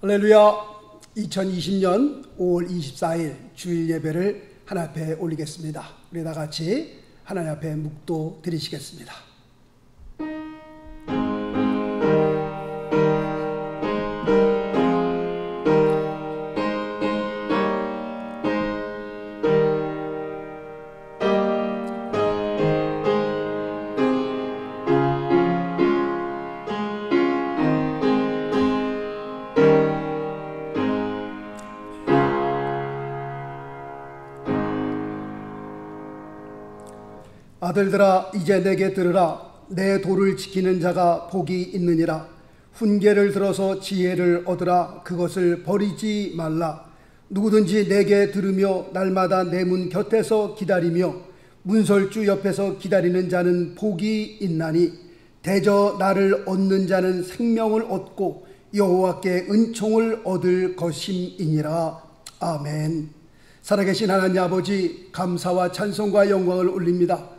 할렐루야. 2020년 5월 24일 주일 예배를 하나님 앞에 올리겠습니다. 우리 다 같이 하나님 앞에 묵도 드리시겠습니다. 아들들아, 이제 내게 들으라. 내 도를 지키는 자가 복이 있느니라. 훈계를 들어서 지혜를 얻으라. 그것을 버리지 말라. 누구든지 내게 들으며 날마다 내 문 곁에서 기다리며 문설주 옆에서 기다리는 자는 복이 있나니 대저 나를 얻는 자는 생명을 얻고 여호와께 은총을 얻을 것임이니라. 아멘. 살아계신 하나님 아버지, 감사와 찬송과 영광을 올립니다.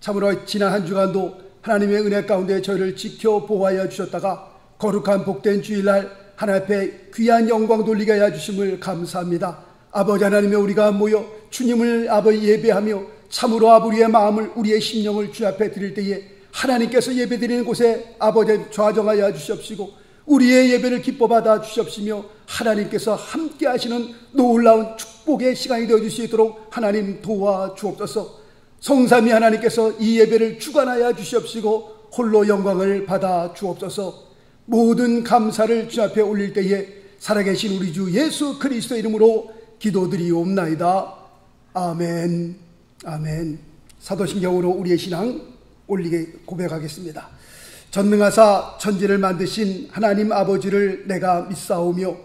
참으로 지난 한 주간도 하나님의 은혜 가운데 저희를 지켜 보호하여 주셨다가 거룩한 복된 주일날 하나님 앞에 귀한 영광 돌리게 하여 주심을 감사합니다. 아버지 하나님의 우리가 모여 주님을 아버지 예배하며 참으로 아버지의 마음을, 우리의 심령을 주 앞에 드릴 때에 하나님께서 예배드리는 곳에 아버지 좌정하여 주시옵시고 우리의 예배를 기뻐 받아 주시옵시며 하나님께서 함께 하시는 놀라운 축복의 시간이 되어 주시도록 하나님 도와 주옵소서. 성삼위 하나님께서 이 예배를 주관하여 주시옵시고 홀로 영광을 받아 주옵소서. 모든 감사를 주 앞에 올릴 때에 살아계신 우리 주 예수 그리스도 이름으로 기도드리옵나이다. 아멘. 아멘. 사도신경으로 우리의 신앙 올리게 고백하겠습니다. 전능하사 천지를 만드신 하나님 아버지를 내가 믿사오며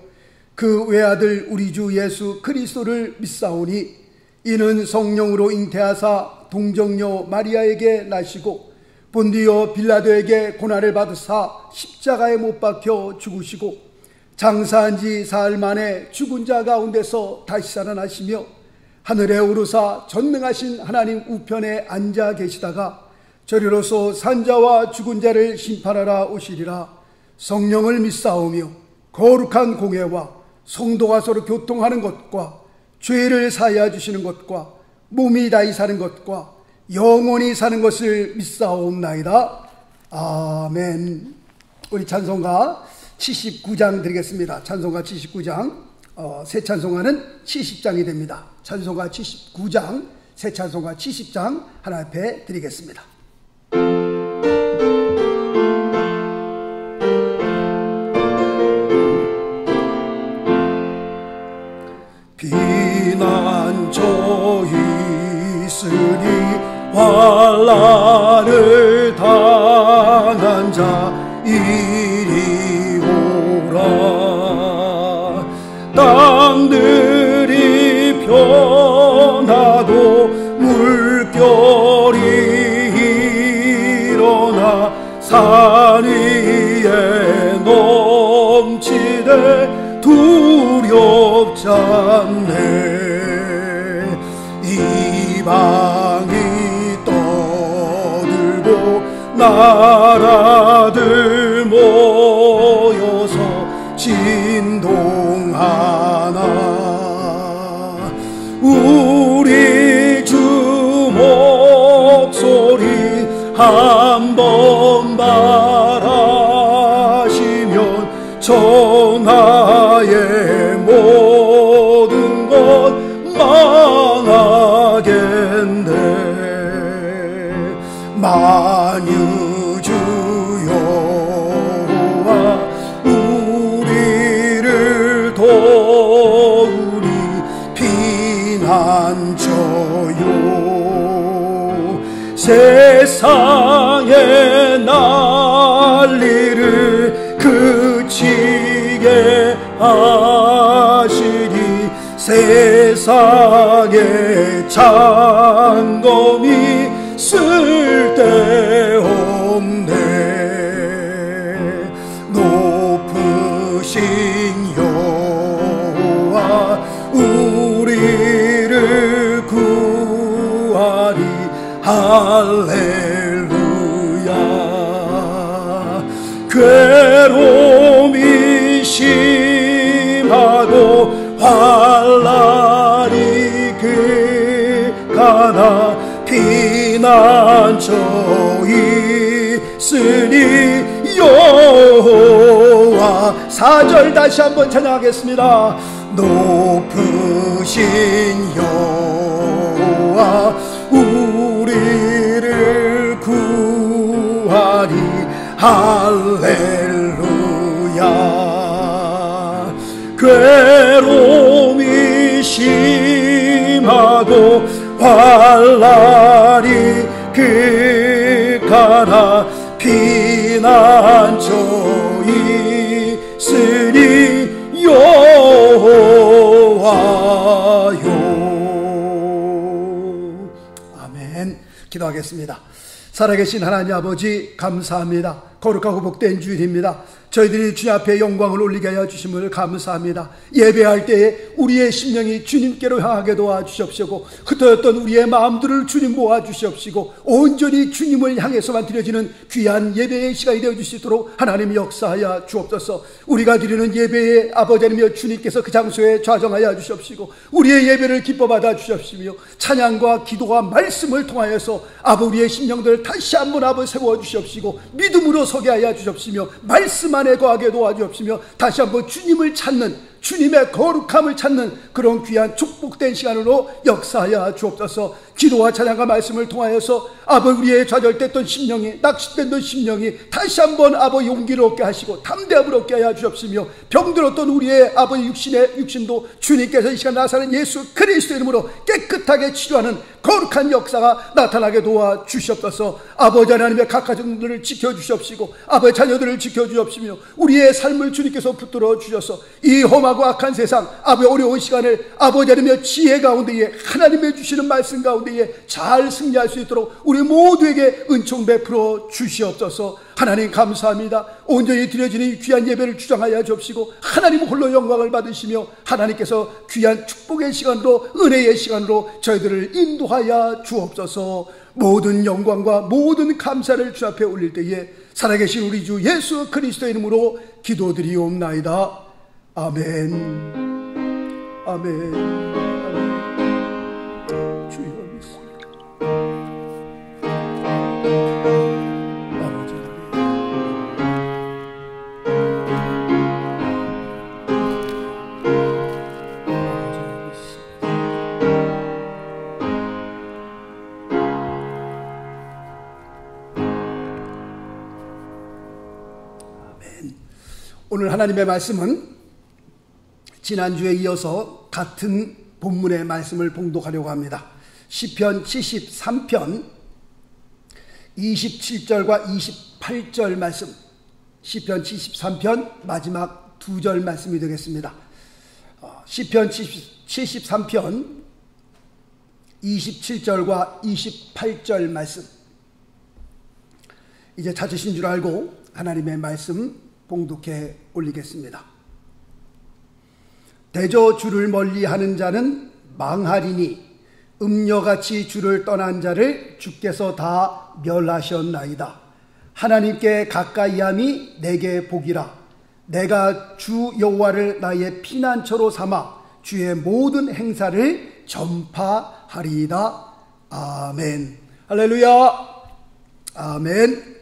그 외아들 우리 주 예수 그리스도를 믿사오니 이는 성령으로 잉태하사 동정녀 마리아에게 나시고 본디오 빌라도에게 고난을 받으사 십자가에 못 박혀 죽으시고 장사한 지 사흘 만에 죽은 자 가운데서 다시 살아나시며 하늘에 오르사 전능하신 하나님 우편에 앉아 계시다가 저리로서 산자와 죽은 자를 심판하러 오시리라. 성령을 믿사오며 거룩한 공회와 성도가 서로 교통하는 것과 죄를 사하여 주시는 것과 몸이 다히 사는 것과 영원히 사는 것을 믿사옵나이다. 아멘. 우리 찬송가 79장 드리겠습니다. 찬송가 79장, 새 찬송가는 70장이 됩니다. 찬송가 79장, 새 찬송가 70장 하나 앞에 드리겠습니다. 비난처 있으니 환난을 당한 자 이리 오라. 땅들이 변하고 물결이 일어나 산 위에 넘치되 두렵지 않네. 이방이 떠들고 나라들 모여서 진동하나 우리 주 목소리 한번 말하시면 전하의 모든 것 망하겠네. 만유주 여호와 우리를 도우니 피난처요. 세상의 난리를 그치게 하시니 세상의 장검이 쓸데없네. 높으신 여호와 우리를 구하리. 할렐루야. 괴로움이 심 앉아 있으니 여호와. 4절 다시 한번 찬양하겠습니다. 높으신 여호와 우리를 구하리. 할렐루야. 괴로움이 심하고 환난이 극하나 피난처 있으니 여호와요. 아멘. 기도하겠습니다. 살아계신 하나님 아버지, 감사합니다. 거룩하고 복된 주일입니다. 저희들이 주님 앞에 영광을 올리게 하여 주심을 감사합니다. 예배할 때에 우리의 심령이 주님께로 향하게 도와주시옵시고, 흩어졌던 우리의 마음들을 주님 모아주시옵시고, 온전히 주님을 향해서만 드려지는 귀한 예배의 시간이 되어주시도록 하나님 역사하여 주옵소서. 우리가 드리는 예배에 아버지 하나님이여 주님께서 그 장소에 좌정하여 주시옵시고, 우리의 예배를 기뻐 받아 주시옵시며, 찬양과 기도와 말씀을 통하여서 우리의 심령들을 다시 한번 세워 주시옵시고, 믿음으로 서게 하여 주시옵시며, 말씀 안에 거하게 도와주옵시며, 다시 한번 주님을 찾는, 주님의 거룩함을 찾는 그런 귀한 축복된 시간으로 역사하여 주옵소서. 기도와 찬양과 말씀을 통하여서 우리의 좌절됐던 심령이, 낚시됐던 심령이 다시 한번 용기를 얻게 하시고 담대함을 얻게 하여 주옵시며, 병들었던 우리의 육신도 주님께서 이 시간 나사는 예수 그리스도의 이름으로 깨끗하게 치료하는 거룩한 역사가 나타나게 도와주시옵소서. 아버지 하나님의 각 가정들을 지켜주시옵시고, 아버지 자녀들을 지켜주옵시며, 우리의 삶을 주님께서 붙들어 주셔서 이 험하고 악한 세상, 어려운 시간을 아버지 하나님의 지혜 가운데에, 하나님의 주시는 말씀 가운데에 잘 승리할 수 있도록 우리 모두에게 은총 베풀어 주시옵소서. 하나님 감사합니다. 온전히 드려지는 귀한 예배를 주장하여 주옵시고, 하나님 홀로 영광을 받으시며, 하나님께서 귀한 축복의 시간으로, 은혜의 시간으로 저희들을 인도하여 주옵소서. 모든 영광과 모든 감사를 주 앞에 올릴 때에 살아계신 우리 주 예수 그리스도의 이름으로 기도드리옵나이다. 아멘. 아멘. 주여 믿습니다. 오늘 하나님의 말씀은 지난주에 이어서 같은 본문의 말씀을 봉독하려고 합니다. 시편 73편 27절과 28절 말씀, 시편 73편 마지막 2절 말씀이 되겠습니다. 시편 73편 27절과 28절 말씀, 이제 찾으신 줄 알고 하나님의 말씀 봉독해 올리겠습니다. 대저 주를 멀리하는 자는 망하리니 음녀같이 주를 떠난 자를 주께서 다 멸하셨나이다. 하나님께 가까이함이 내게 복이라. 내가 주 여호와를 나의 피난처로 삼아 주의 모든 행사를 전파하리이다. 아멘. 할렐루야. 아멘.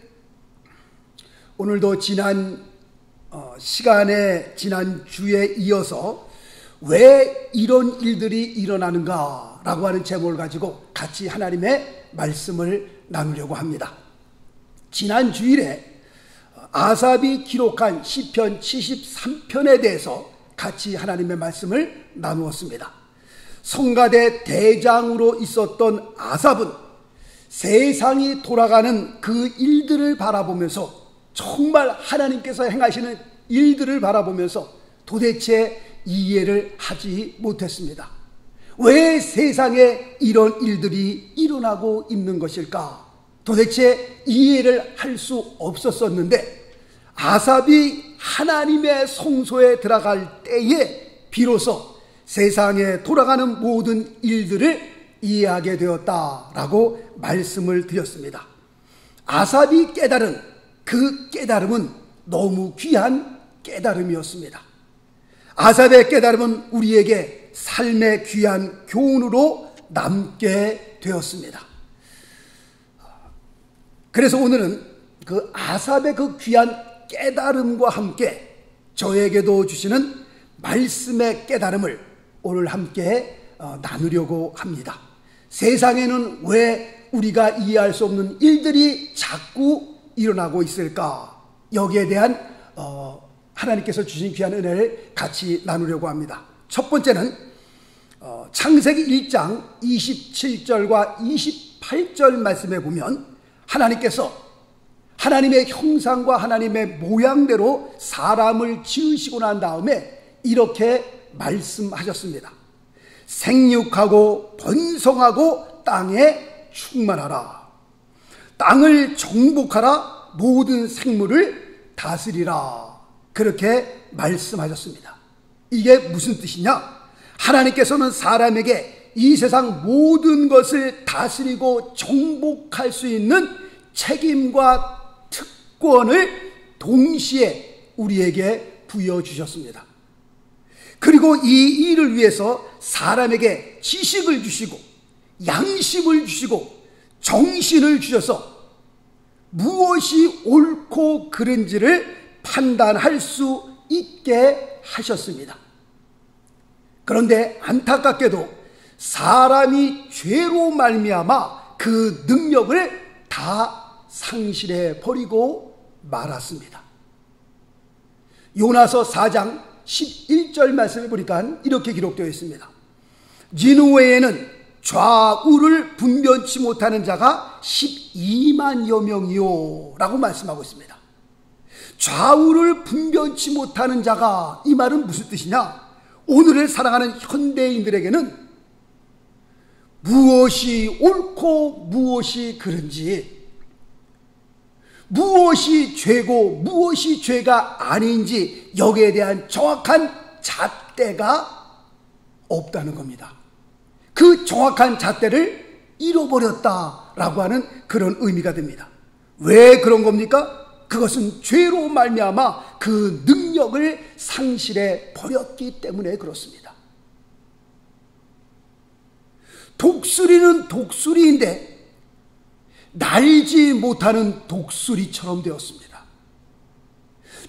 오늘도 지난 주에 이어서 왜 이런 일들이 일어나는가 라고 하는 제목을 가지고 같이 하나님의 말씀을 나누려고 합니다. 지난 주일에 아삽이 기록한 시편 73편에 대해서 같이 하나님의 말씀을 나누었습니다. 성가대 대장으로 있었던 아삽은 세상이 돌아가는 그 일들을 바라보면서, 정말 하나님께서 행하시는 일들을 바라보면서 도대체 이해를 하지 못했습니다. 왜 세상에 이런 일들이 일어나고 있는 것일까? 도대체 이해를 할 수 없었었는데, 아삽이 하나님의 성소에 들어갈 때에 비로소 세상에 돌아가는 모든 일들을 이해하게 되었다라고 말씀을 드렸습니다. 아삽이 깨달은 그 깨달음은 너무 귀한 깨달음이었습니다. 아삽의 깨달음은 우리에게 삶의 귀한 교훈으로 남게 되었습니다. 그래서 오늘은 그 아삽의 그 귀한 깨달음과 함께 저에게도 주시는 말씀의 깨달음을 오늘 함께 나누려고 합니다. 세상에는 왜 우리가 이해할 수 없는 일들이 자꾸 일어나고 있을까? 여기에 대한 하나님께서 주신 귀한 은혜를 같이 나누려고 합니다. 첫 번째는 창세기 1장 27절과 28절 말씀에 보면 하나님께서 하나님의 형상과 하나님의 모양대로 사람을 지으시고 난 다음에 이렇게 말씀하셨습니다. 생육하고 번성하고 땅에 충만하라. 땅을 정복하라. 모든 생물을 다스리라. 그렇게 말씀하셨습니다. 이게 무슨 뜻이냐? 하나님께서는 사람에게 이 세상 모든 것을 다스리고 정복할 수 있는 책임과 특권을 동시에 우리에게 부여주셨습니다. 그리고 이 일을 위해서 사람에게 지식을 주시고 양심을 주시고 정신을 주셔서 무엇이 옳고 그른지를 판단할 수 있게 하셨습니다. 그런데 안타깝게도 사람이 죄로 말미암아 그 능력을 다 상실해 버리고 말았습니다. 요나서 4장 11절 말씀을 보니까 이렇게 기록되어 있습니다. 니느웨에는 좌우를 분별치 못하는 자가 12만여 명이요 라고 말씀하고 있습니다. 좌우를 분별치 못하는 자가, 이 말은 무슨 뜻이냐? 오늘을 살아가는 현대인들에게는 무엇이 옳고 무엇이 그른지, 무엇이 죄고 무엇이 죄가 아닌지 여기에 대한 정확한 잣대가 없다는 겁니다. 그 정확한 잣대를 잃어버렸다라고 하는 그런 의미가 됩니다. 왜 그런 겁니까? 그것은 죄로 말미암아 그 능력을 상실해 버렸기 때문에 그렇습니다. 독수리는 독수리인데 날지 못하는 독수리처럼 되었습니다.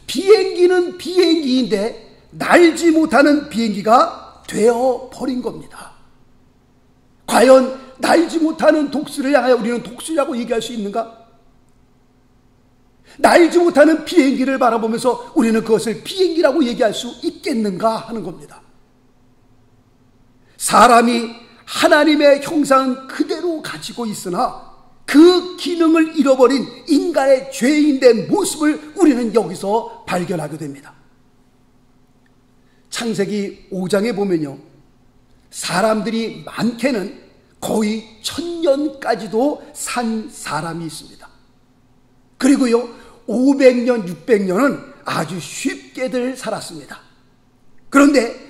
비행기는 비행기인데 날지 못하는 비행기가 되어버린 겁니다. 과연 날지 못하는 독수리를 향하여 우리는 독수리라고 얘기할 수 있는가? 날지 못하는 비행기를 바라보면서 우리는 그것을 비행기라고 얘기할 수 있겠는가 하는 겁니다. 사람이 하나님의 형상 그대로 가지고 있으나 그 기능을 잃어버린 인간의 죄인된 모습을 우리는 여기서 발견하게 됩니다. 창세기 5장에 보면요, 사람들이 많게는 거의 1000년까지도 산 사람이 있습니다. 그리고요 500년 600년은 아주 쉽게들 살았습니다. 그런데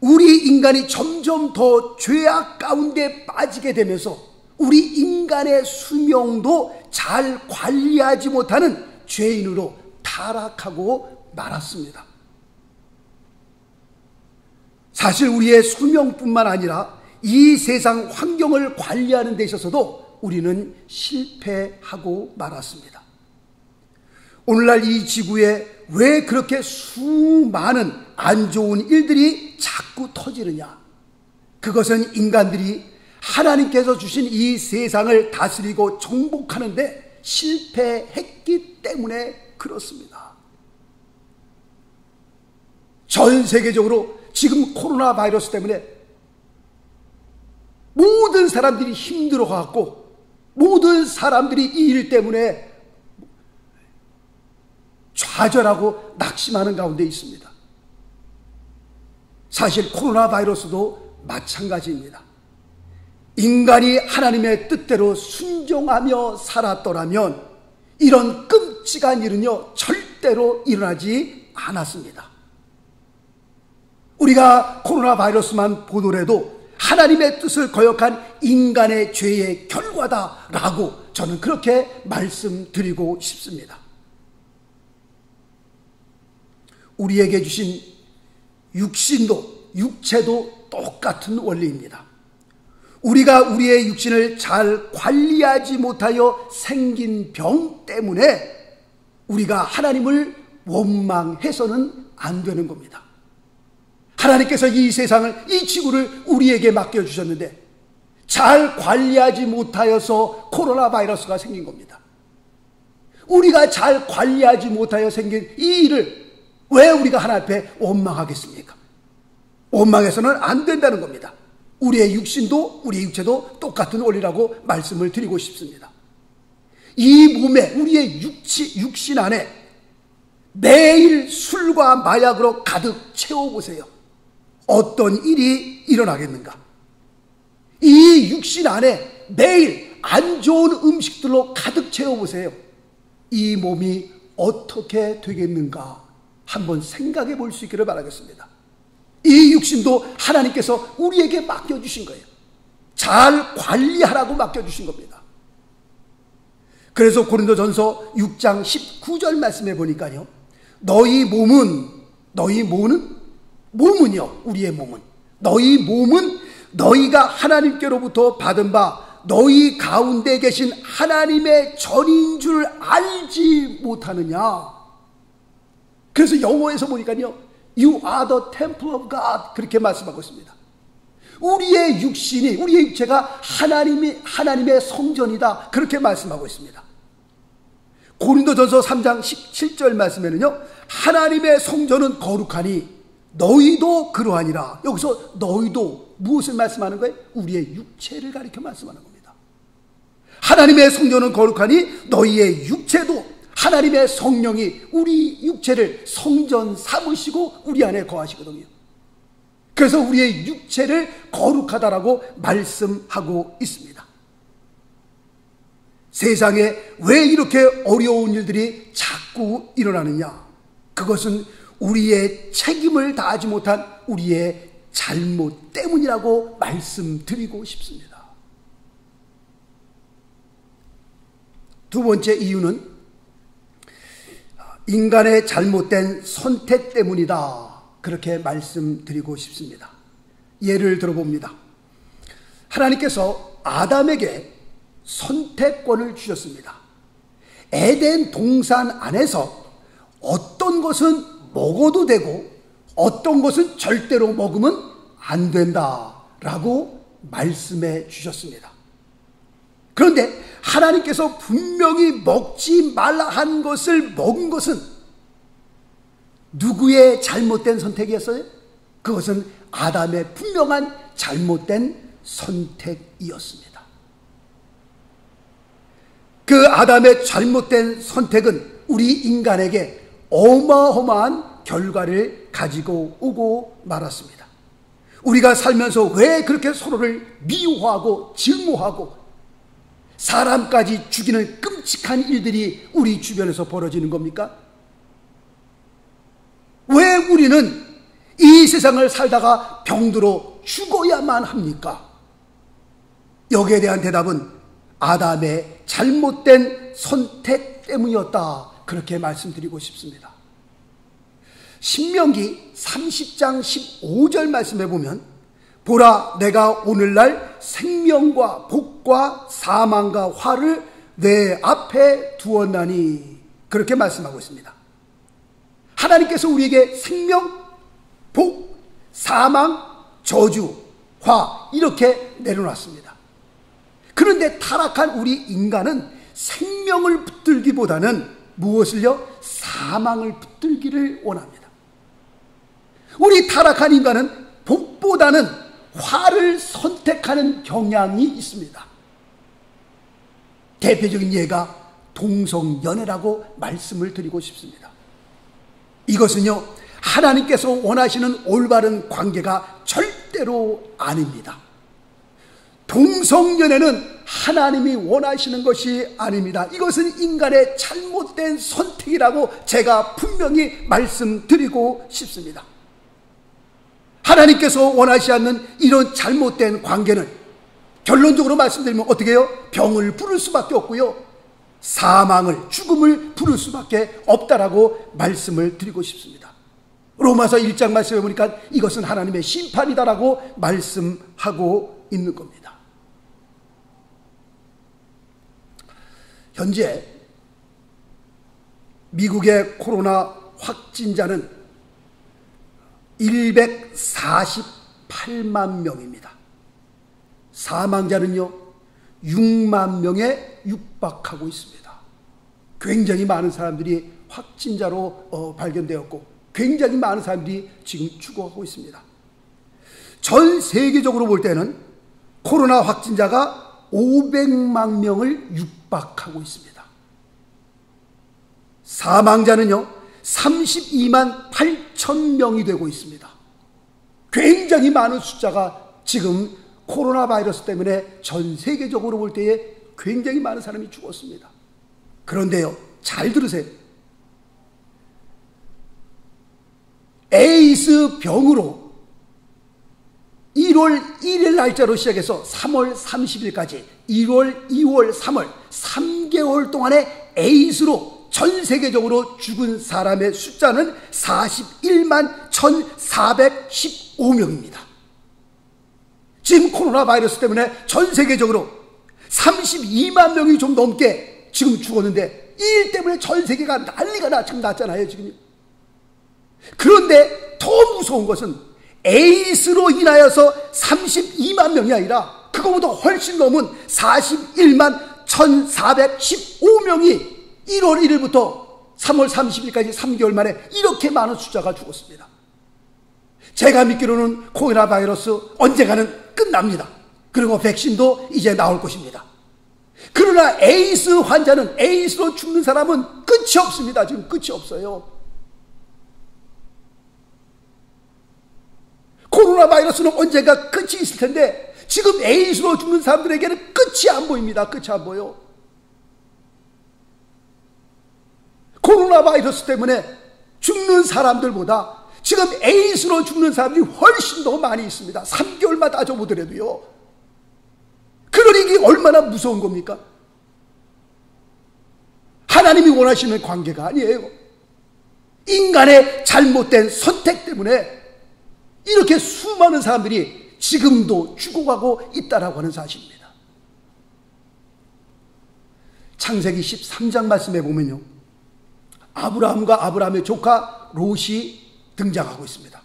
우리 인간이 점점 더 죄악 가운데 빠지게 되면서 우리 인간의 수명도 잘 관리하지 못하는 죄인으로 타락하고 말았습니다. 사실 우리의 수명뿐만 아니라 이 세상 환경을 관리하는 데 있어서도 우리는 실패하고 말았습니다. 오늘날 이 지구에 왜 그렇게 수많은 안 좋은 일들이 자꾸 터지느냐? 그것은 인간들이 하나님께서 주신 이 세상을 다스리고 정복하는데 실패했기 때문에 그렇습니다. 전 세계적으로 지금 코로나 바이러스 때문에 모든 사람들이 힘들어갖고 모든 사람들이 이 일 때문에 좌절하고 낙심하는 가운데 있습니다. 사실 코로나 바이러스도 마찬가지입니다. 인간이 하나님의 뜻대로 순종하며 살았더라면 이런 끔찍한 일은요 절대로 일어나지 않았습니다. 우리가 코로나 바이러스만 보더라도 하나님의 뜻을 거역한 인간의 죄의 결과다라고 저는 그렇게 말씀드리고 싶습니다. 우리에게 주신 육신도 육체도 똑같은 원리입니다. 우리가 우리의 육신을 잘 관리하지 못하여 생긴 병 때문에 우리가 하나님을 원망해서는 안 되는 겁니다. 하나님께서 이 세상을, 이 지구를 우리에게 맡겨주셨는데 잘 관리하지 못하여서 코로나 바이러스가 생긴 겁니다. 우리가 잘 관리하지 못하여 생긴 이 일을 왜 우리가 하나님 앞에 원망하겠습니까? 원망해서는 안 된다는 겁니다. 우리의 육신도, 우리의 육체도 똑같은 원리라고 말씀을 드리고 싶습니다. 이 몸에, 우리의 육신 안에 매일 술과 마약으로 가득 채워보세요. 어떤 일이 일어나겠는가? 이 육신 안에 매일 안 좋은 음식들로 가득 채워보세요. 이 몸이 어떻게 되겠는가? 한번 생각해 볼 수 있기를 바라겠습니다. 이 육신도 하나님께서 우리에게 맡겨주신 거예요. 잘 관리하라고 맡겨주신 겁니다. 그래서 고린도전서 6장 19절 말씀해 보니까요, 우리의 몸은 너희 몸은 너희가 하나님께로부터 받은 바 너희 가운데 계신 하나님의 전인 줄 알지 못하느냐. 그래서 영어에서 보니까요, You are the temple of God, 그렇게 말씀하고 있습니다. 우리의 육신이, 우리의 육체가 하나님의 성전이다, 그렇게 말씀하고 있습니다. 고린도전서 3장 17절 말씀에는요, 하나님의 성전은 거룩하니 너희도 그러하니라. 여기서 너희도 무엇을 말씀하는 거예요? 우리의 육체를 가리켜 말씀하는 겁니다. 하나님의 성전은 거룩하니 너희의 육체도, 하나님의 성령이 우리 육체를 성전 삼으시고 우리 안에 거하시거든요. 그래서 우리의 육체를 거룩하다라고 말씀하고 있습니다. 세상에 왜 이렇게 어려운 일들이 자꾸 일어나느냐? 그것은 우리의 책임을 다하지 못한 우리의 잘못 때문이라고 말씀드리고 싶습니다. 두 번째 이유는 인간의 잘못된 선택 때문이다, 그렇게 말씀드리고 싶습니다. 예를 들어봅니다. 하나님께서 아담에게 선택권을 주셨습니다. 에덴 동산 안에서 어떤 것은 먹어도 되고 어떤 것은 절대로 먹으면 안 된다라고 말씀해 주셨습니다. 그런데 하나님께서 분명히 먹지 말라 한 것을 먹은 것은 누구의 잘못된 선택이었어요? 그것은 아담의 분명한 잘못된 선택이었습니다. 그 아담의 잘못된 선택은 우리 인간에게 어마어마한 결과를 가지고 오고 말았습니다. 우리가 살면서 왜 그렇게 서로를 미워하고 증오하고 사람까지 죽이는 끔찍한 일들이 우리 주변에서 벌어지는 겁니까? 왜 우리는 이 세상을 살다가 병들어 죽어야만 합니까? 여기에 대한 대답은 아담의 잘못된 선택 때문이었다, 그렇게 말씀드리고 싶습니다. 신명기 30장 15절 말씀해 보면, 보라, 내가 오늘날 생명과 복과 사망과 화를 내 앞에 두었나니, 그렇게 말씀하고 있습니다. 하나님께서 우리에게 생명, 복, 사망, 저주, 화, 이렇게 내려놨습니다. 그런데 타락한 우리 인간은 생명을 붙들기보다는 무엇을요? 사망을 붙들기를 원합니다. 우리 타락한 인간은 복보다는 화를 선택하는 경향이 있습니다. 대표적인 예가 동성연애라고 말씀을 드리고 싶습니다. 이것은요, 하나님께서 원하시는 올바른 관계가 절대로 아닙니다. 동성연애는 하나님이 원하시는 것이 아닙니다. 이것은 인간의 잘못된 선택이라고 제가 분명히 말씀드리고 싶습니다. 하나님께서 원하시 않는 이런 잘못된 관계는 결론적으로 말씀드리면 어떻게 해요? 병을 부를 수밖에 없고요, 사망을, 죽음을 부를 수밖에 없다라고 말씀을 드리고 싶습니다. 로마서 1장 말씀해 보니까 이것은 하나님의 심판이다라고 말씀하고 있는 겁니다. 현재 미국의 코로나 확진자는 148만 명입니다. 사망자는요 6만 명에 육박하고 있습니다. 굉장히 많은 사람들이 확진자로 발견되었고 굉장히 많은 사람들이 지금 죽어가고 있습니다. 전 세계적으로 볼 때는 코로나 확진자가 500만 명을 육박하고 있습니다. 사망자는요 32만 8천 명이 되고 있습니다. 굉장히 많은 숫자가 지금 코로나 바이러스 때문에 전 세계적으로 볼 때에 굉장히 많은 사람이 죽었습니다. 그런데요, 잘 들으세요. 에이스 병으로 1월 1일 날짜로 시작해서 3월 30일까지 1월, 2월, 3월 3개월 동안에 에이스로 전 세계적으로 죽은 사람의 숫자는 41만 1,415명입니다. 지금 코로나 바이러스 때문에 전 세계적으로 32만 명이 좀 넘게 지금 죽었는데 이 일 때문에 전 세계가 난리가 지금 났잖아요. 지금. 그런데 더 무서운 것은 에이스로 인하여서 32만 명이 아니라 그거보다 훨씬 넘은 41만 1,415명이 1월 1일부터 3월 30일까지 3개월 만에 이렇게 많은 숫자가 죽었습니다. 제가 믿기로는 코로나 바이러스 언젠가는 끝납니다. 그리고 백신도 이제 나올 것입니다. 그러나 에이스 환자는, 에이스로 죽는 사람은 끝이 없습니다. 지금 끝이 없어요. 코로나 바이러스는 언젠가 끝이 있을 텐데 지금 에이스로 죽는 사람들에게는 끝이 안 보입니다. 끝이 안 보여. 코로나 바이러스 때문에 죽는 사람들보다 지금 에이스로 죽는 사람들이 훨씬 더 많이 있습니다. 3개월만 따져보더라도요. 그러니 이게 얼마나 무서운 겁니까? 하나님이 원하시는 관계가 아니에요. 인간의 잘못된 선택 때문에 이렇게 수많은 사람들이 지금도 죽어가고 있다라고 하는 사실입니다. 창세기 13장 말씀에 보면요, 아브라함과 아브라함의 조카 롯이 등장하고 있습니다.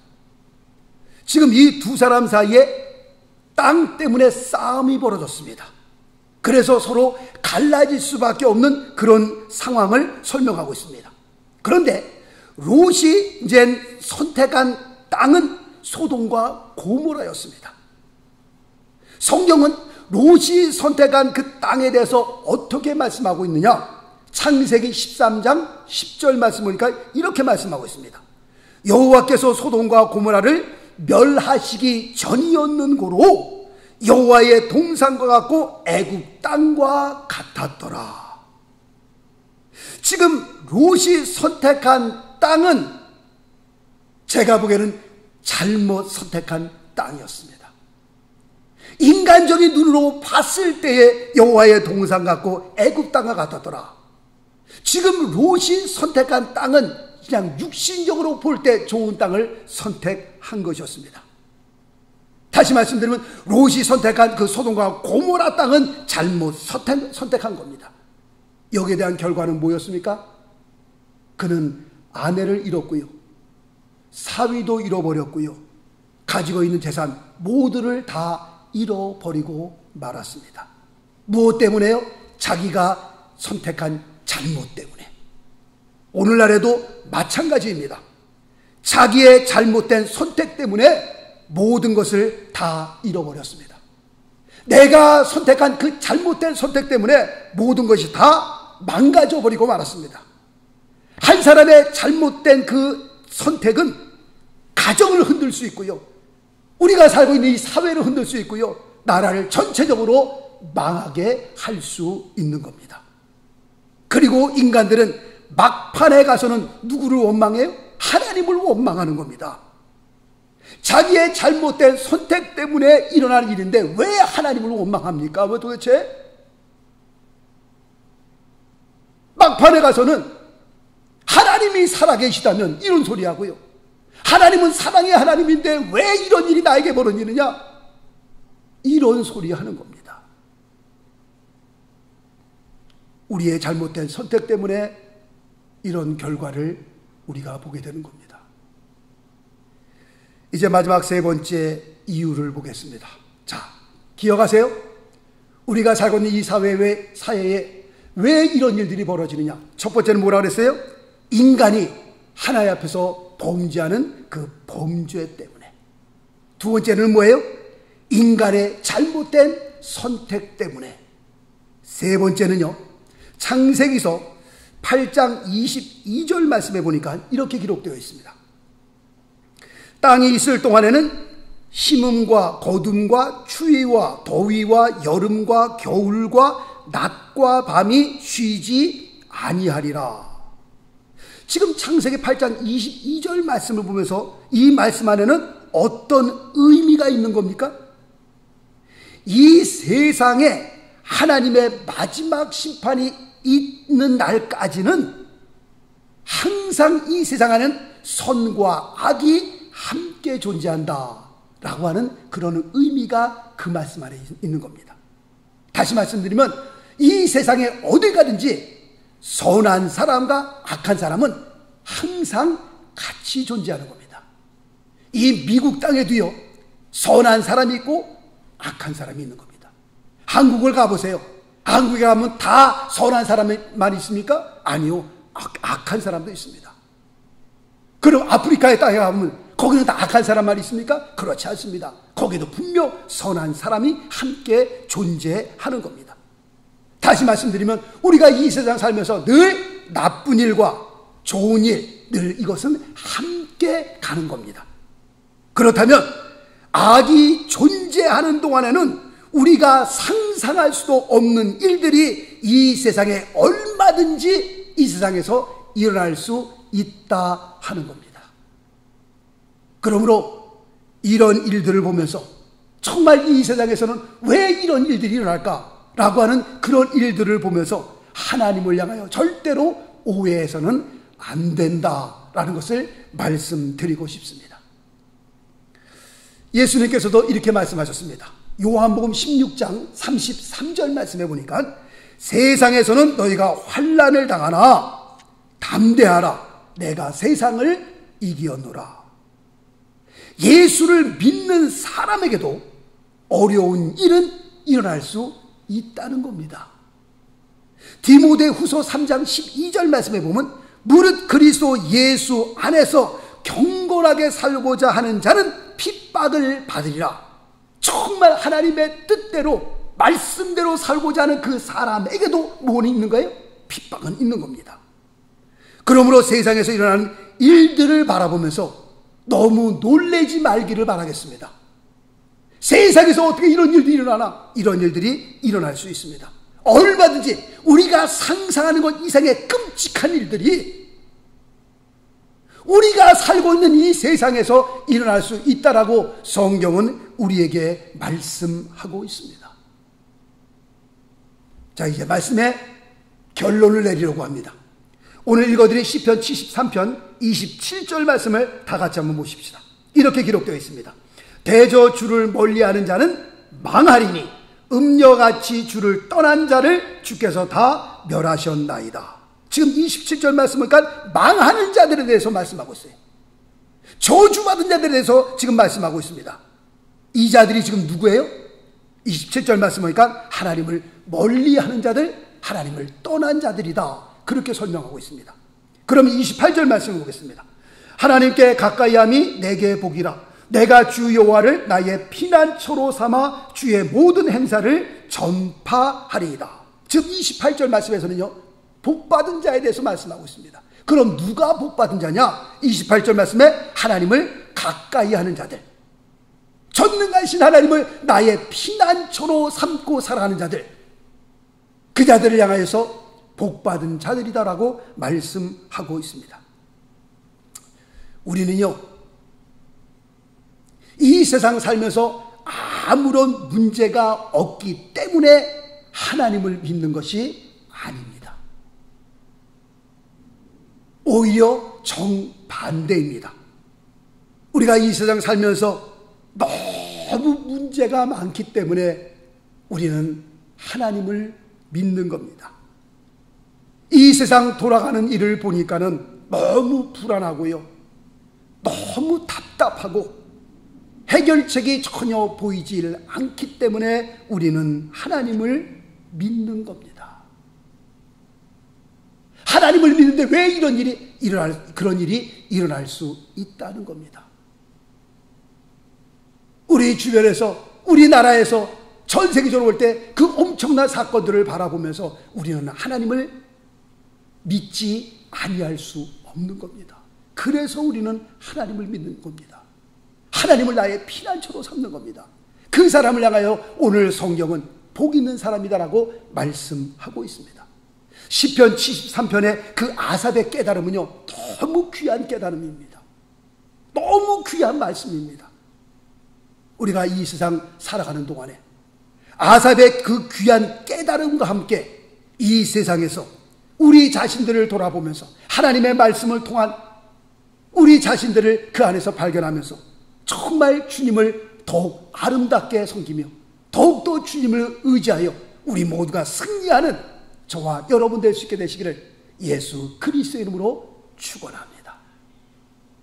지금 이 두 사람 사이에 땅 때문에 싸움이 벌어졌습니다. 그래서 서로 갈라질 수밖에 없는 그런 상황을 설명하고 있습니다. 그런데 롯이 이제 선택한 땅은 소돔과 고모라였습니다. 성경은 롯이 선택한 그 땅에 대해서 어떻게 말씀하고 있느냐? 창세기 13장 10절 말씀 보니까 이렇게 말씀하고 있습니다. 여호와께서 소돔과 고모라를 멸하시기 전이었는 고로 여호와의 동산과 같고 애굽 땅과 같았더라. 지금 롯이 선택한 땅은 제가 보기에는 잘못 선택한 땅이었습니다. 인간적인 눈으로 봤을 때에 여호와의 동산 같고 애굽 땅과 같았더라. 지금 롯이 선택한 땅은 그냥 육신적으로 볼 때 좋은 땅을 선택한 것이었습니다. 다시 말씀드리면 롯이 선택한 그 소돔과 고모라 땅은 잘못 선택한 겁니다. 여기에 대한 결과는 뭐였습니까? 그는 아내를 잃었고요, 사위도 잃어버렸고요, 가지고 있는 재산 모두를 다 잃어버리고 말았습니다. 무엇 때문에요? 자기가 선택한 잘못 때문에. 오늘날에도 마찬가지입니다. 자기의 잘못된 선택 때문에 모든 것을 다 잃어버렸습니다. 내가 선택한 그 잘못된 선택 때문에 모든 것이 다 망가져버리고 말았습니다. 한 사람의 잘못된 그 선택은 가정을 흔들 수 있고요, 우리가 살고 있는 이 사회를 흔들 수 있고요, 나라를 전체적으로 망하게 할 수 있는 겁니다. 그리고 인간들은 막판에 가서는 누구를 원망해요? 하나님을 원망하는 겁니다. 자기의 잘못된 선택 때문에 일어난 일인데 왜 하나님을 원망합니까? 왜 도대체? 막판에 가서는 하나님이 살아계시다면 이런 소리 하고요, 하나님은 사랑의 하나님인데 왜 이런 일이 나에게 벌어지느냐? 이런 소리 하는 겁니다. 우리의 잘못된 선택 때문에 이런 결과를 우리가 보게 되는 겁니다. 이제 마지막 세 번째 이유를 보겠습니다. 자, 기억하세요? 우리가 살고 있는 이 사회에 왜 이런 일들이 벌어지느냐? 첫 번째는 뭐라 그랬어요? 인간이 하나님 앞에서 범죄하는 그 범죄 때문에. 두 번째는 뭐예요? 인간의 잘못된 선택 때문에. 세 번째는요, 창세기서 8장 22절 말씀에 보니까 이렇게 기록되어 있습니다. 땅이 있을 동안에는 심음과 거둠과 추위와 더위와 여름과 겨울과 낮과 밤이 쉬지 아니하리라. 지금 창세기 8장 22절 말씀을 보면서 이 말씀 안에는 어떤 의미가 있는 겁니까? 이 세상에 하나님의 마지막 심판이 있는 날까지는 항상 이 세상 안에는 선과 악이 함께 존재한다 라고 하는 그런 의미가 그 말씀 안에 있는 겁니다. 다시 말씀드리면 이 세상에 어디 가든지 선한 사람과 악한 사람은 항상 같이 존재하는 겁니다. 이 미국 땅에도요, 선한 사람이 있고 악한 사람이 있는 겁니다. 한국을 가보세요. 한국에 가면 다 선한 사람만 있습니까? 아니요, 악한 사람도 있습니다. 그럼 아프리카의 땅에 가면 거기는 다 악한 사람만 있습니까? 그렇지 않습니다. 거기도 분명 선한 사람이 함께 존재하는 겁니다. 다시 말씀드리면 우리가 이 세상 살면서 늘 나쁜 일과 좋은 일, 늘 이것은 함께 가는 겁니다. 그렇다면 악이 존재하는 동안에는 우리가 상상할 수도 없는 일들이 이 세상에 얼마든지 이 세상에서 일어날 수 있다 하는 겁니다. 그러므로 이런 일들을 보면서 정말 이 세상에서는 왜 이런 일들이 일어날까라고 하는 그런 일들을 보면서 하나님을 향하여 절대로 오해해서는 안 된다라는 것을 말씀드리고 싶습니다. 예수님께서도 이렇게 말씀하셨습니다. 요한복음 16장 33절 말씀해 보니까 세상에서는 너희가 환난을 당하나 담대하라, 내가 세상을 이기었노라. 예수를 믿는 사람에게도 어려운 일은 일어날 수 있다는 겁니다. 디모데후서 3장 12절 말씀에 보면 무릇 그리스도 예수 안에서 경건하게 살고자 하는 자는 핍박을 받으리라. 정말 하나님의 뜻대로 말씀대로 살고자 하는 그 사람에게도 뭐는 있는 거예요? 핍박은 있는 겁니다. 그러므로 세상에서 일어나는 일들을 바라보면서 너무 놀라지 말기를 바라겠습니다. 세상에서 어떻게 이런 일들이 일어나나? 이런 일들이 일어날 수 있습니다. 얼마든지 우리가 상상하는 것 이상의 끔찍한 일들이 우리가 살고 있는 이 세상에서 일어날 수 있다라고 성경은 우리에게 말씀하고 있습니다. 자, 이제 말씀의 결론을 내리려고 합니다. 오늘 읽어드린 시편 73편 27절 말씀을 다 같이 한번 보십시다. 이렇게 기록되어 있습니다. 대저 주를 멀리하는 자는 망하리니 음녀같이 주를 떠난 자를 주께서 다 멸하셨나이다. 지금 27절 말씀은 망하는 자들에 대해서 말씀하고 있어요. 저주받은 자들에 대해서 지금 말씀하고 있습니다. 이 자들이 지금 누구예요? 27절 말씀을 보니까 하나님을 멀리하는 자들, 하나님을 떠난 자들이다, 그렇게 설명하고 있습니다. 그럼 28절 말씀을 보겠습니다. 하나님께 가까이함이 내게 복이라. 내가 주 여호와를 나의 피난처로 삼아 주의 모든 행사를 전파하리이다. 즉 28절 말씀에서는요, 복받은 자에 대해서 말씀하고 있습니다. 그럼 누가 복받은 자냐? 28절 말씀에 하나님을 가까이 하는 자들, 전능하신 하나님을 나의 피난처로 삼고 살아가는 자들, 그 자들을 향하여서 복받은 자들이다라고 말씀하고 있습니다. 우리는요, 이 세상 살면서 아무런 문제가 없기 때문에 하나님을 믿는 것이 아닙니다. 오히려 정반대입니다. 우리가 이 세상 살면서 너무 문제가 많기 때문에 우리는 하나님을 믿는 겁니다. 이 세상 돌아가는 일을 보니까는 너무 불안하고요, 너무 답답하고 해결책이 전혀 보이질 않기 때문에 우리는 하나님을 믿는 겁니다. 하나님을 믿는데 왜 그런 일이 일어날 수 있다는 겁니다. 우리 주변에서, 우리나라에서 전 세계적으로 볼 때 그 엄청난 사건들을 바라보면서 우리는 하나님을 믿지 아니할 수 없는 겁니다. 그래서 우리는 하나님을 믿는 겁니다. 하나님을 나의 피난처로 삼는 겁니다. 그 사람을 향하여 오늘 성경은 복 있는 사람이다라고 말씀하고 있습니다. 시편 73편의 그 아삽의 깨달음은요, 너무 귀한 깨달음입니다. 너무 귀한 말씀입니다. 우리가 이 세상 살아가는 동안에 아삽의 그 귀한 깨달음과 함께 이 세상에서 우리 자신들을 돌아보면서 하나님의 말씀을 통한 우리 자신들을 그 안에서 발견하면서 정말 주님을 더욱 아름답게 섬기며 더욱더 주님을 의지하여 우리 모두가 승리하는 저와 여러분 될 수 있게 되시기를 예수 그리스도의 이름으로 축원합니다.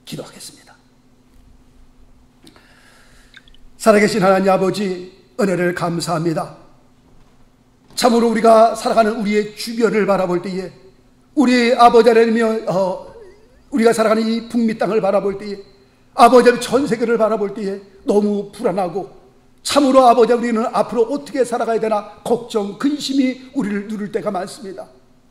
기도하겠습니다. 살아계신 하나님 아버지, 은혜를 감사합니다. 참으로 우리가 살아가는 우리의 주변을 바라볼 때에, 우리 아버지 하나님이여, 우리가 살아가는 이 북미 땅을 바라볼 때에, 아버지 하나님 전 세계를 바라볼 때에 너무 불안하고, 참으로 아버지 우리는 앞으로 어떻게 살아가야 되나 걱정, 근심이 우리를 누를 때가 많습니다.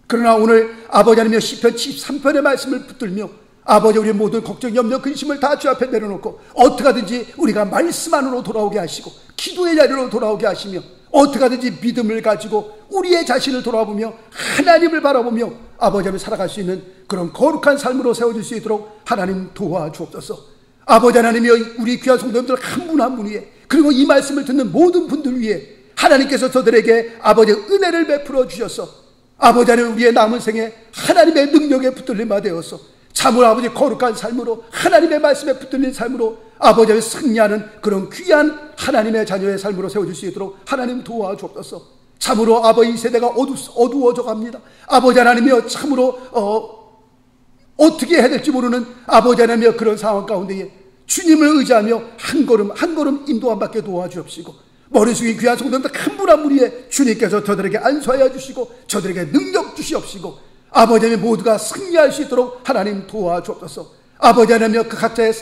그러나 오늘 아버지 하나님이여 시편 73편의 말씀을 붙들며 아버지 우리의 모든 걱정, 염려, 근심을 다 주 앞에 내려놓고 어떻게 하든지 우리가 말씀 안으로 돌아오게 하시고 기도의 자리로 돌아오게 하시며 어떻게 하든지 믿음을 가지고 우리의 자신을 돌아보며 하나님을 바라보며 아버지 하나님 살아갈 수 있는 그런 거룩한 삶으로 세워질 수 있도록 하나님 도와주옵소서. 아버지 하나님이여 우리 귀한 성도님들 한 분 한 분 위에, 그리고 이 말씀을 듣는 모든 분들 위에 하나님께서 저들에게 아버지의 은혜를 베풀어 주셔서 아버지 하나님 우리의 남은 생에 하나님의 능력에 붙들림 받아서 참으로 아버지 거룩한 삶으로 하나님의 말씀에 붙들린 삶으로 아버지의 승리하는 그런 귀한 하나님의 자녀의 삶으로 세워줄 수 있도록 하나님 도와주옵소서. 참으로 아버지 세대가 어두워져 갑니다. 아버지 하나님이여 참으로 어떻게 해야 될지 모르는 아버지 하나님이여 그런 상황 가운데에 주님을 의지하며 한 걸음 한 걸음 인도함 받게 도와주옵시고 머리 숙인 귀한 성도들 한 분 한 분 위에 주님께서 저들에게 안수하여 주시고 저들에게 능력 주시옵시고 아버지 하나님 모두가 승리할 수 있도록 하나님 도와주옵소서. 아버지 하나님 그 각자의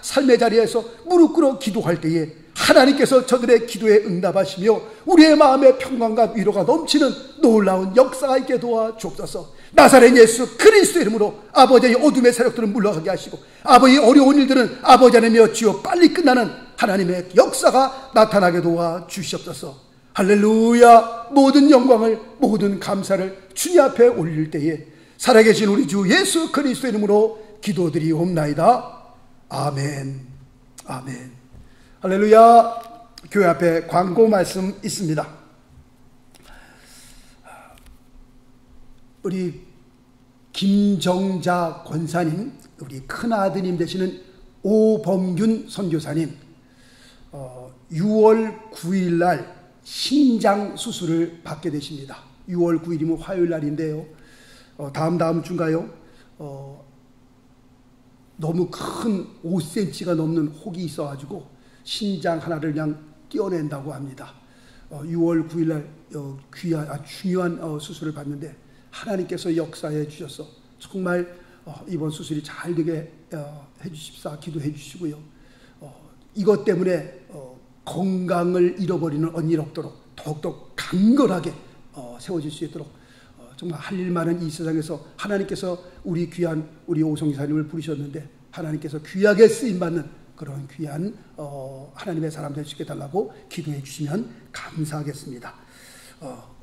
삶의 자리에서 무릎 꿇어 기도할 때에 하나님께서 저들의 기도에 응답하시며 우리의 마음에 평강과 위로가 넘치는 놀라운 역사가 있게 도와주옵소서. 나사렛 예수 그리스도 이름으로 아버지의 어둠의 세력들은 물러가게 하시고 아버지의 어려운 일들은 아버지 하나님이여 주여 빨리 끝나는 하나님의 역사가 나타나게 도와주시옵소서. 할렐루야. 모든 영광을 모든 감사를 주님 앞에 올릴 때에 살아계신 우리 주 예수 그리스도 이름으로 기도드리옵나이다. 아멘. 아멘. 할렐루야. 교회 앞에 광고 말씀 있습니다. 우리 김정자 권사님, 우리 큰아드님 되시는 오범균 선교사님 6월 9일 날 신장 수술을 받게 되십니다. 6월 9일이면 화요일 날인데요. 다음 주인가요? 너무 큰 5cm가 넘는 혹이 있어가지고 신장 하나를 그냥 떼어낸다고 합니다. 6월 9일 날 중요한 수술을 받는데 하나님께서 역사해 주셔서 정말 이번 수술이 잘 되게 해주십사 기도해 주시고요. 이것 때문에 건강을 잃어버리는 언일 없도록 더욱더 강건하게 세워질 수 있도록 정말 할 일 많은 이 세상에서 하나님께서 우리 귀한 우리 오성기사님을 부르셨는데 하나님께서 귀하게 쓰임받는 그런 귀한 하나님의 사람 될 수 있게 달라고 기도해 주시면 감사하겠습니다.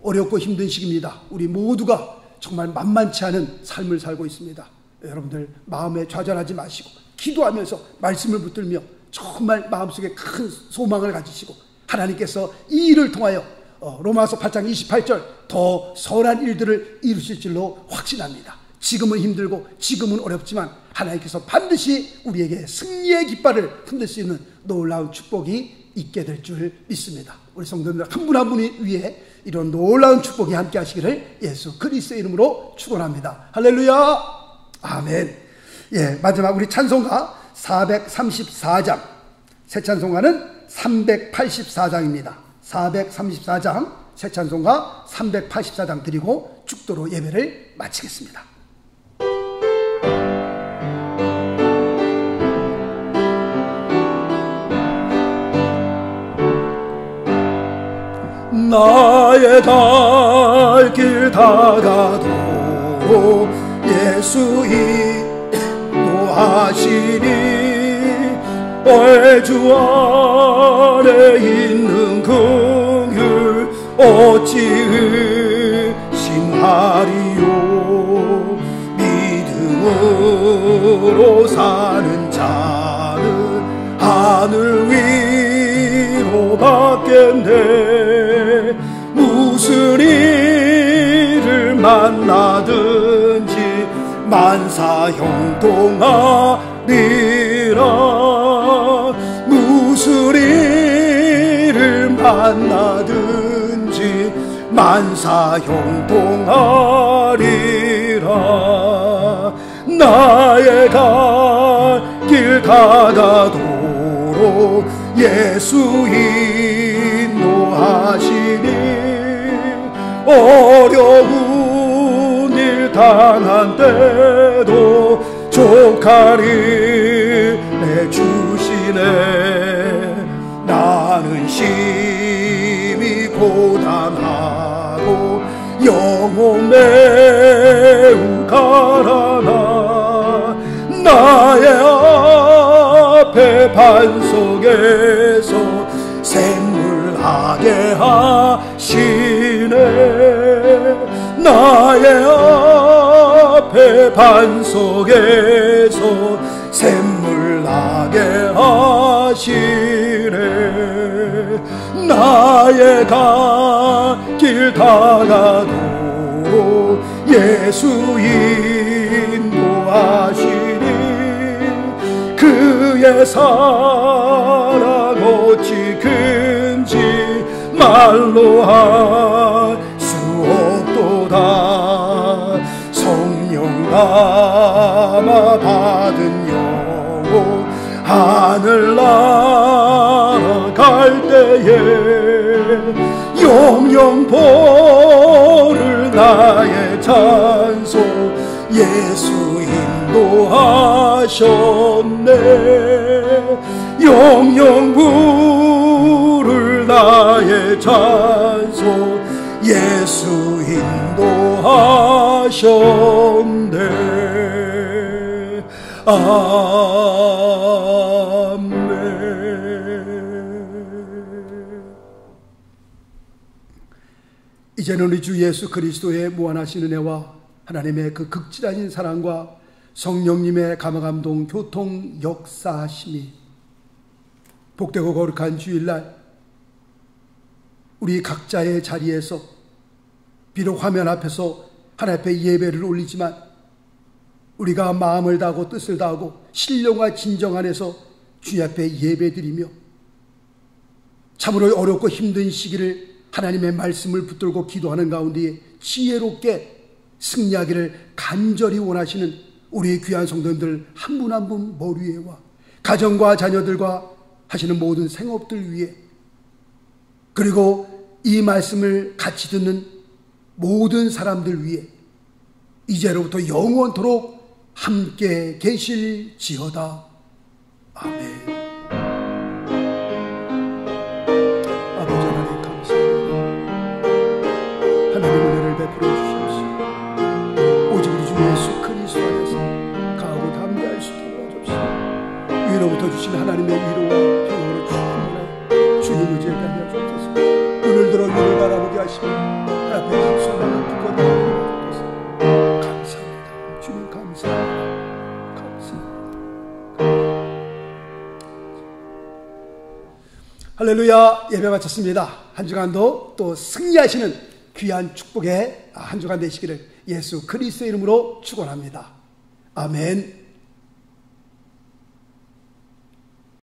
어렵고 힘든 시기입니다. 우리 모두가 정말 만만치 않은 삶을 살고 있습니다. 여러분들 마음에 좌절하지 마시고 기도하면서 말씀을 붙들며 정말 마음속에 큰 소망을 가지시고 하나님께서 이 일을 통하여 로마서 8장 28절 더 선한 일들을 이루실 줄로 확신합니다. 지금은 힘들고 지금은 어렵지만 하나님께서 반드시 우리에게 승리의 깃발을 흔들 수 있는 놀라운 축복이 있게 될 줄 믿습니다. 우리 성도님들 한 분 한 분이 위해 이런 놀라운 축복이 함께 하시기를 예수 그리스도의 이름으로 축원합니다. 할렐루야. 아멘. 예, 마지막 우리 찬송가 434장, 새 찬송가는 384장입니다. 434장, 새 찬송가 384장 드리고 축도로 예배를 마치겠습니다. 나의 갈 길 다가도 예수 인도하시니 주 안에 있는 긍휼 어찌 의심하리요. 믿음으로 사는 자는 하늘 위로 받겠네. 무슨 일을 만나든지 만사형통하리라. 무슨 일을 만나든지 만사형통하리라. 나의 갈 길 다가도록 예수 인도하시니 어려운 일 당한 때도 족하리 내주시네. 나는 심히 고단하고 영혼 매우 가라나. 나의 앞에 반석에서 샘물하게 하시네. 나의 앞에 반석에서 샘물나게 하시네. 나의 갈 길 다가도 예수 인도하시니 그의 사랑 어찌 큰지 말로 할 수 없도다. 성령 감화 받은 영혼 하늘 날아갈 때에 영영 보를 나의 찬송 예수 인도하셨네. 영영 부를 나의 찬송 예수 인도하셨네. 아멘. 이제는 우리 주 예수 그리스도의 무한하신 은혜와 하나님의 그 극진하신 사랑과 성령님의 감화감동 교통 역사하심이 복되고 거룩한 주일날 우리 각자의 자리에서 비록 화면 앞에서 하나님 앞에 예배를 올리지만 우리가 마음을 다하고 뜻을 다하고 신령과 진정 안에서 주님 앞에 예배드리며 참으로 어렵고 힘든 시기를 하나님의 말씀을 붙들고 기도하는 가운데에 지혜롭게 승리하기를 간절히 원하시는 우리 귀한 성도님들 한 분 한 분 머리 위에와 가정과 자녀들과 하시는 모든 생업들 위에 그리고 이 말씀을 같이 듣는 모든 사람들 위에 이제로부터 영원토록 함께 계실지어다. 아멘. 아버지 하나님 감사합니다. 하나님 은혜를 베풀어 주시옵소서. 오직 우리 주 예수 그리스도 안에서 강하고 담대할 수 있도록 도와주옵소서. 위로부터 주신 하나님의 위로와 평안으로 충만하여 주님 의지에 가게 하옵소서. 눈을 들어 위를 바라보게 하시고 하나님의 약속을 듣고 나아가옵소서. 감사합니다. 주님 감사합니다. 감사합니다. 할렐루야. 예배 마쳤습니다. 한 주간도 또 승리하시는 귀한 축복의 한 주간 되시기를 예수 그리스도의 이름으로 축원합니다. 아멘.